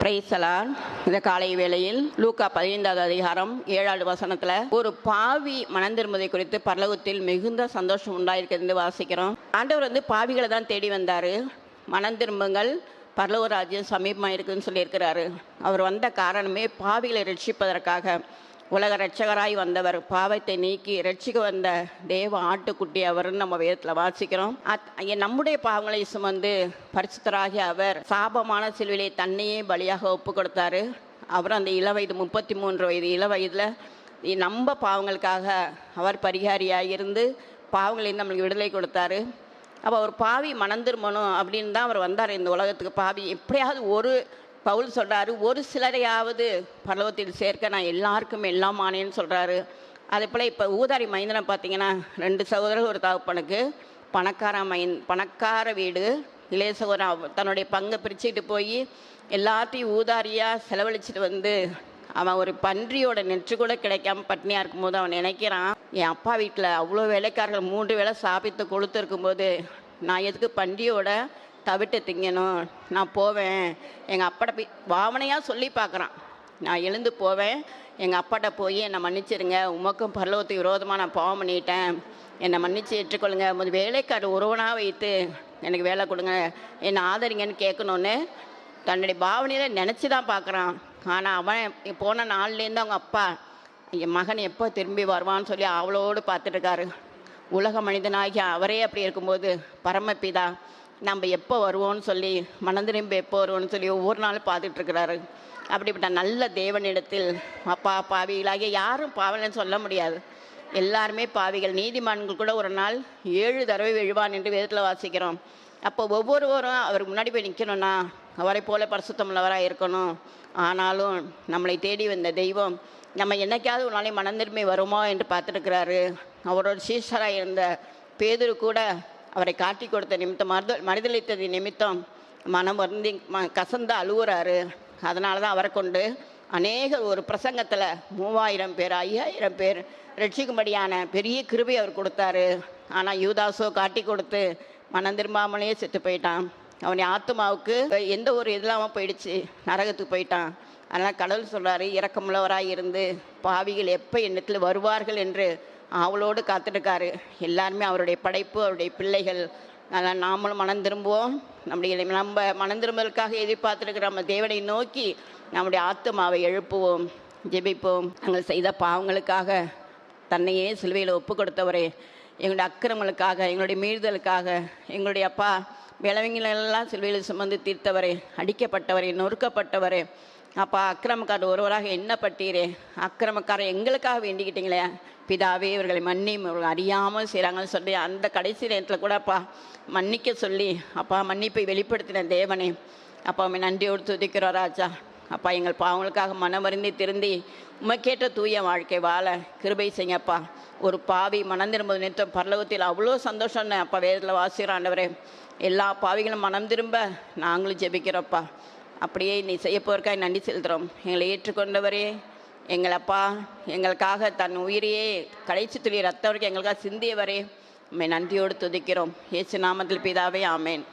பிரைசலான் இந்த காலை வேளையில் லூக்கா 15வது அதிகாரம் 7வது வசனத்துல ஒரு பாவி மனம் திரும்புவதை குறித்து பரலோகத்தில் மிகுந்த சந்தோஷம் உண்டாயிருக்கிறது வாசிக்கிறோம். ஆண்டவர் பாவிகளை தான் தேடி வந்தாரு. மனம் திரும்புங்கள், பரலோக ராஜ்யம் சமீபமாக இருக்குதுன்னு சொல்லியிருக்கிறாரு. அவர் வந்த காரணமே பாவிகளை ரட்சிப்பதற்காக. உலக இரட்சகராய் வந்தவர், பாவத்தை நீக்கி ரட்சிக்க வந்த தேவ ஆட்டுக்குட்டி அவர்னு நம்ம வேதத்தில் வாசிக்கிறோம். நம்முடைய பாவங்களை சுமந்து பரிசுத்தராகி அவர் சாபமான சிலுவிலே தன்னையே பலியாக ஒப்பு கொடுத்தாரு. அவர் அந்த இளவயது 33 வயது இளவயதில் நம்ம பாவங்களுக்காக அவர் பரிகாரியாக இருந்து பாவங்களையும் நம்மளுக்கு விடுதலை கொடுத்தாரு. அப்போ அவர் பாவி மனம் திரும்பணும் அப்படின்னு தான் அவர் வந்தார் இந்த உலகத்துக்கு. பாவி எப்படியாவது பவுல் சொல்கிறாரு, ஒரு சிலரையாவது பரலோகத்தில் சேர்க்க நான் எல்லாருக்கும் எல்லாம் ஆனேன்னு சொல்கிறாரு. அதே போல் இப்போ ஊதாரி மைந்தனை பார்த்தீங்கன்னா 2 சகோதரர்கள், ஒரு தகப்பனுக்கு பணக்கார வீடு. இளைய சகோதரன் தன்னுடைய பங்கை பிரிச்சுக்கிட்டு போய் எல்லாத்தையும் ஊதாரியாக செலவழிச்சிட்டு அவன் ஒரு பன்றியோட நெற்று கூட கிடைக்காம பட்னியாக இருக்கும்போது அவன் நினைக்கிறான், என் அப்பா வீட்டில் அவ்வளோ வேலைக்காரர்கள் 3 வேளை சாப்பிட்டு கொளுத்துருக்கும்போது நான் எதுக்கு பன்றியோட தவிட்டு திங்கணும், நான் போவேன். எங்கள் அப்பாட்ட போய் பாவனையாக சொல்லி பார்க்குறான், நான் எழுந்து போவேன், எங்கள் அப்பாட்ட போய் என்னை மன்னிச்சிருங்க, உமக்கும் பரலோகத்துக்கு விரோதமாக நான் பாவம் பண்ணிட்டேன், என்னை மன்னித்து ஏற்றுக்கொள்ளுங்க, முதல் வேலைக்காரர் ஒருவனாக வைத்து எனக்கு வேலை கொடுங்க, என்னை ஆதரிங்கன்னு கேட்கணுன்னு தன்னுடைய பாவனையில் நினச்சி தான் பார்க்குறான். ஆனால் அவன் போன நாள்லேருந்து அவங்க அப்பா என் மகன் எப்போ திரும்பி வருவான்னு சொல்லி அவளோடு பார்த்துட்ருக்காரு. உலக மனிதனாகி அவரே அப்படி இருக்கும்போது பரமபிதா நம்ம எப்போ வருவோன்னு சொல்லி மனம் திரும்பி எப்போ வருவோன்னு சொல்லி ஒவ்வொரு நாளும் பார்த்துட்ருக்கிறாரு. அப்படிப்பட்ட நல்ல தேவனிடத்தில் அப்பா பாவிகளாகிய யாரும் பாவலன்னு சொல்ல முடியாது, எல்லாருமே பாவிகள். நீதிமான்கள் கூட ஒரு நாள் 7 தடவை விழுவான் என்று வேதத்தில் வாசிக்கிறோம். அப்போ ஒவ்வொருவரும் அவருக்கு முன்னாடி போய் நிற்கணும்னா அவரை போல பரிசுத்தமுள்ளவராக இருக்கணும். ஆனாலும் நம்மளை தேடி வந்த தெய்வம் நம்ம என்னைக்காவது ஒரு நாளை மனம் திரும்பி வருமோ என்று பார்த்துருக்கிறாரு. அவரோட சீஷராக இருந்த பேதுரு கூட அவரை காட்டி கொடுத்த நிமித்தம் மறுதளித்தது நிமித்தம் மனம் வருந்தி கசந்து அழுகுறாரு. அதனால தான் அவரை கொண்டு ஒரு பிரசங்கத்தில் 3000 பேர் 5000 பேர் ரட்சிக்கும்படியான பெரிய கிருபை அவர் கொடுத்தாரு. ஆனால் யூதாசோ காட்டி கொடுத்து மனம் திரும்பாமலே செத்து போயிட்டான். அவனை ஆத்மாவுக்கு எந்த ஒரு இல்லாமல் போயிடுச்சு, நரகத்துக்கு போயிட்டான். அதனால் கடவுள் சொல்கிறாரு, இரக்கமுள்ளவராக இருந்து பாவிகள் எப்போ எண்ணத்தில் வருவார்கள் என்று அவளோடு காத்துட்டுருக்காரு. எல்லாருமே அவருடைய படைப்பு, அவருடைய பிள்ளைகள். அதனால் நாமளும் மனம் திரும்புவோம். நம்ம மனம் திரும்புவதற்காக எதிர்பார்த்துருக்கிற நம்ம தேவனை நோக்கி நம்முடைய ஆத்மாவை எழுப்புவோம், ஜெபிப்போம். நாங்கள் செய்த பாவங்களுக்காக தன்னையே சிலுவையில் ஒப்பு கொடுத்தவரே, எங்களுடைய அக்கிரமங்களுக்காக, எங்களுடைய மீறுதலுக்காக, எங்களுடைய அப்பா விளவங்களெல்லாம் சிலுவையில் சுமந்து தீர்த்தவரே, அடிக்கப்பட்டவரே, நொறுக்கப்பட்டவரே, அப்பா அக்கிரமக்காரர் ஒருவராக எண்ணப்பட்டீரே, அக்கிரமக்காரர் எங்களுக்காக வேண்டிக்கிட்டீங்களே பிதாவே, இவர்களை இவர்கள் அறியாமல் செய்கிறாங்கன்னு சொல்லி அந்த கடைசி நேரத்தில் கூட அப்பா மன்னிக்க சொல்லி அப்பா மன்னிப்பை வெளிப்படுத்தின தேவனே, அப்பா அவன் நன்றியோடு துதிக்கிறோம் ராஜா. அப்பா எங்கள் பாவங்களுக்காக மனம் வருந்தி திருந்தி உமக்கேற்ற தூய வாழ்க்கை வாழ கிருபை செய்யப்பா. ஒரு பாவி மனம் திரும்புவது நிறுத்தம் பரலோகத்தில் அவ்வளோ சந்தோஷம்னு அப்பா வேதத்தில் வாசிக்கிற ஆண்டவரே. எல்லா பாவிகளும் மனம் திரும்ப நாங்களும் ஜெபிக்கிறோப்பா. அப்படியே நீ செய்ய போறக்காய் நன்றி செலுத்துகிறோம். எங்களை ஏற்றுக்கொண்டவரே, எங்களப்பா எங்களுக்காக தன் உயிரையே கடைசி துளி ரத்தம் வரைக்கும் எங்களுக்காக சிந்தியவரே, உம்மை நன்றியோடு துதிக்கிறோம். இயேசு நாமத்தில் பிதாவே, ஆமேன்.